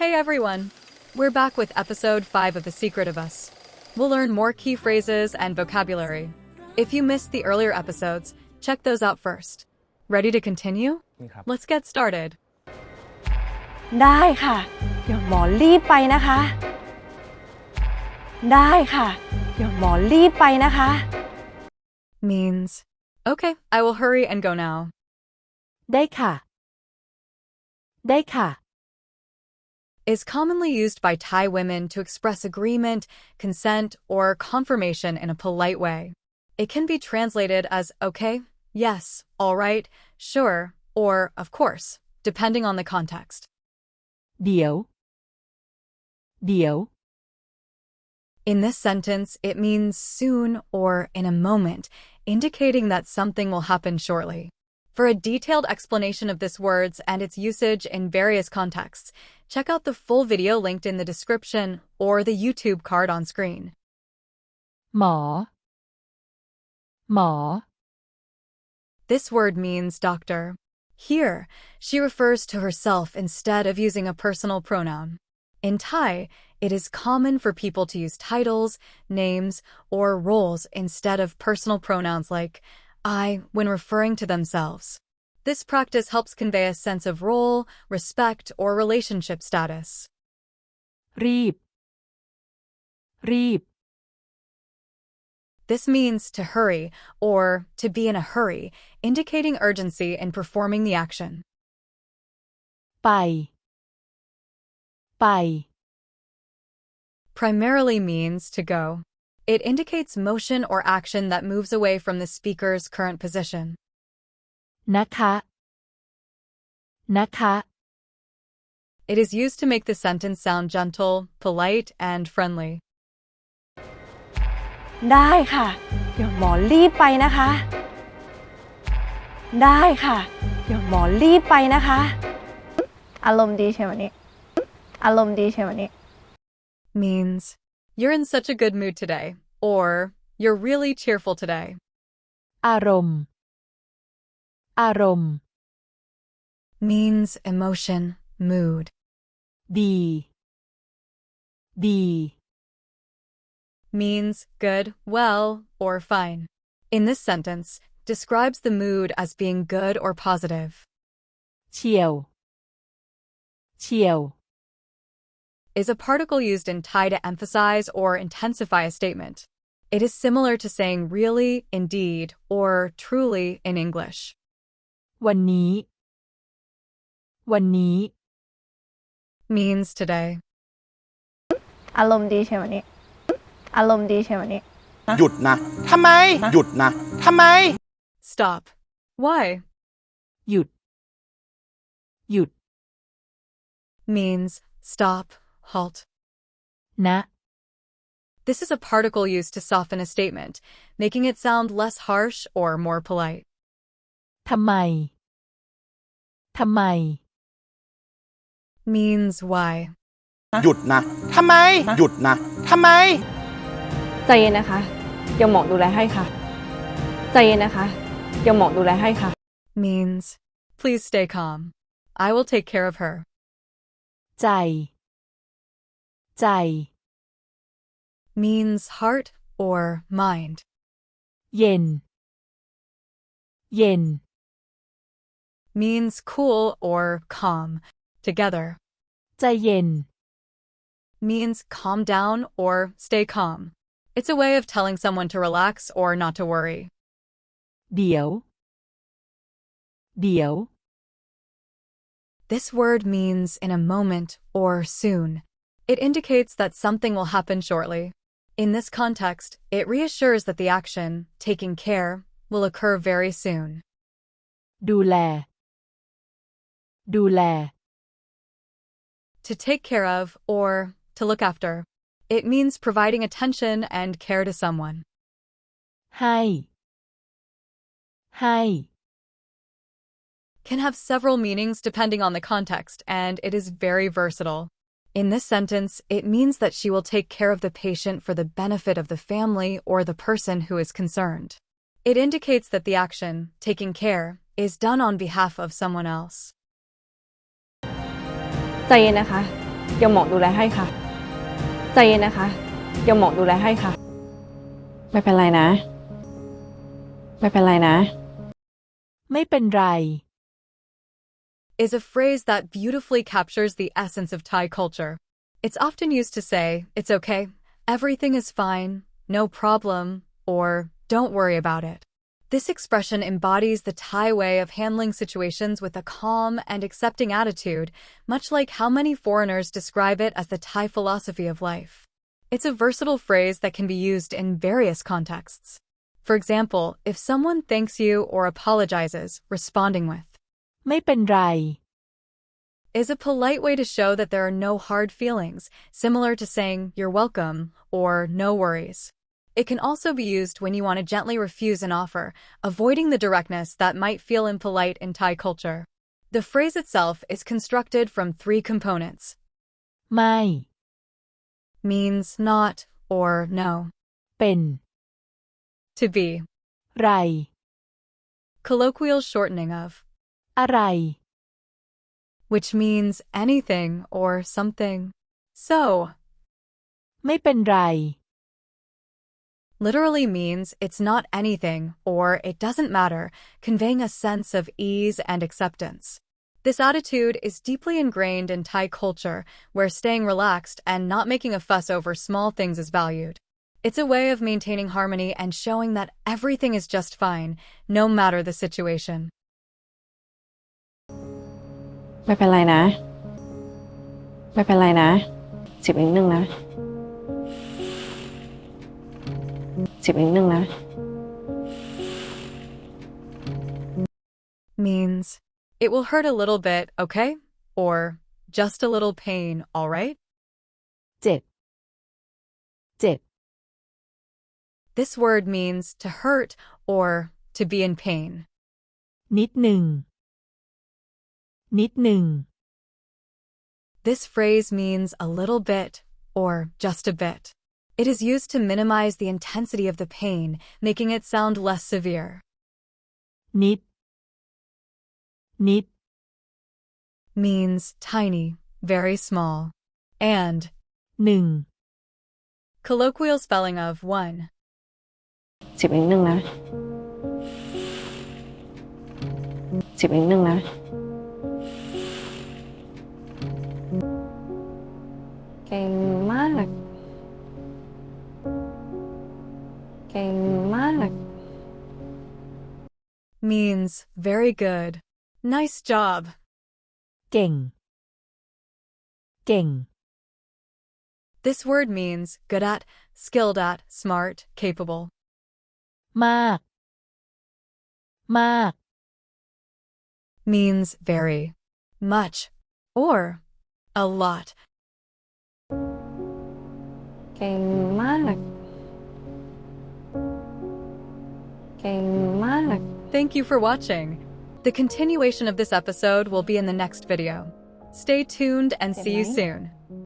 Hey everyone! We're back with episode 5 of The Secret of Us. We'll learn more key phrases and vocabulary. If you missed the earlier episodes, check those out first. Ready to continue? Let's get started. ได้ค่ะเดี๋ยวหมอรีบไปนะคะได้ค่ะเดี๋ยวหมอรีบไปนะคะ Means, okay, I will hurry and go now. ได้ค่ะได้ค่ะ Is commonly used by Thai women to express agreement, consent, or confirmation in a polite way. It can be translated as okay, yes, all right, sure, or of course, depending on the context. เดี๋ยว In this sentence, it means soon or in a moment, indicating that something will happen shortly. For a detailed explanation of this words and its usage in various contexts, check out the full video linked in the description or the YouTube card on screen. หมอ This word means doctor. Here, she refers to herself instead of using a personal pronoun. In Thai, it is common for people to use titles, names, or roles instead of personal pronouns like I when referring to themselves. This practice helps convey a sense of role, respect, or relationship status. รีบ This means to hurry or to be in a hurry, indicating urgency in performing the action. ไป Primarily means to go. It indicates motion or action that moves away from the speaker's current position. นะคะ It is used to make the sentence sound gentle, polite, and friendly. ได้ค่ะเดี๋ยวหมอรีบไปนะคะได้ค่ะเดี๋ยวหมอรีบไปนะคะอารมณ์ดีใช่ไหมนี่อารมณ์ดีใช่ไหมนี่ Means, you're in such a good mood today, or you're really cheerful today. อารมณ์ Means emotion, mood. ดี Means good, well, or fine. In this sentence, describes the mood as being good or positive. เฉียว Is a particle used in Thai to emphasize or intensify a statement. It is similar to saying really, indeed, or truly in English. วันนี้ Means today. อารมณ์ดีใช่ไหมนี่อารมณ์ดีใช่ไหมนี่ หยุดนะทำไมหยุดนะทำไม Stop. Why? หยุด Means stop, halt. นะ This is a particle used to soften a statement, making it sound less harsh or more polite. ทำไม Means why. หยุดนะทำไมหยุดนะทำไม ใจเย็นนะคะเดี๋ยวหมอดูแลให้ค่ะใจเย็นนะคะเดี๋ยวหมอดูแลให้ค่ะ Means please stay calm. I will take care of her. ใจ Means heart or mind. เย็น Means cool or calm. Together. ใจเย็น Means calm down or stay calm. It's a way of telling someone to relax or not to worry. เดี๋ยว This word means in a moment or soon. It indicates that something will happen shortly. In this context, it reassures that the action, taking care, will occur very soon. ดูแล To take care of or to look after. It means providing attention and care to someone. ให้ Can have several meanings depending on the context, and it is very versatile. In this sentence, it means that she will take care of the patient for the benefit of the family or the person who is concerned. It indicates that the action, taking care, is done on behalf of someone else. ใจเย็นนะคะ เดี๋ยวหมอดูแลให้ค่ะ ใจเย็นนะคะ เดี๋ยวหมอดูแลให้ค่ะ ไม่เป็นไรนะ ไม่เป็นไรนะ ไม่เป็นไร is a phrase that beautifully captures the essence of Thai culture. It's often used to say, it's okay, everything is fine, no problem, or don't worry about it. This expression embodies the Thai way of handling situations with a calm and accepting attitude, much like how many foreigners describe it as the Thai philosophy of life. It's a versatile phrase that can be used in various contexts. For example, if someone thanks you or apologizes, responding with ไม่เป็นไร is a polite way to show that there are no hard feelings, similar to saying you're welcome or no worries. It can also be used when you want to gently refuse an offer, avoiding the directness that might feel impolite in Thai culture. The phrase itself is constructed from 3 components. ไม่ Means not or no. เป็น To be. ไร Colloquial shortening of. อะไร Which means anything or something. So. ไม่เป็นไร Literally means it's not anything or it doesn't matter, conveying a sense of ease and acceptance. This attitude is deeply ingrained in Thai culture, where staying relaxed and not making a fuss over small things is valued. It's a way of maintaining harmony and showing that everything is just fine, no matter the situation. ไม่เป็นไรนะ ไม่เป็นไรนะจิบนิดนึงนะจิบนิดนึงนะ Means, it will hurt a little bit, okay? Or, just a little pain, alright? เจ็บ เจ็บ This word means to hurt or to be in pain. นิดหนึ่ง นิดหนึ่ง This phrase means a little bit or just a bit. It is used to minimize the intensity of the pain, making it sound less severe. นิด นิด Means tiny, very small. And หนึ่ง colloquial spelling of one. จิบนิดนึงนะจิบนิดนึงนะ เก่งมาก เก่งมาก Means very good. Nice job. เก่ง เก่ง This word means good at, skilled at, smart, capable. มาก มาก Means very, much, or a lot. เก่งมาก เก่งมาก Thank you for watching. The continuation of this episode will be in the next video. Stay tuned and see you soon.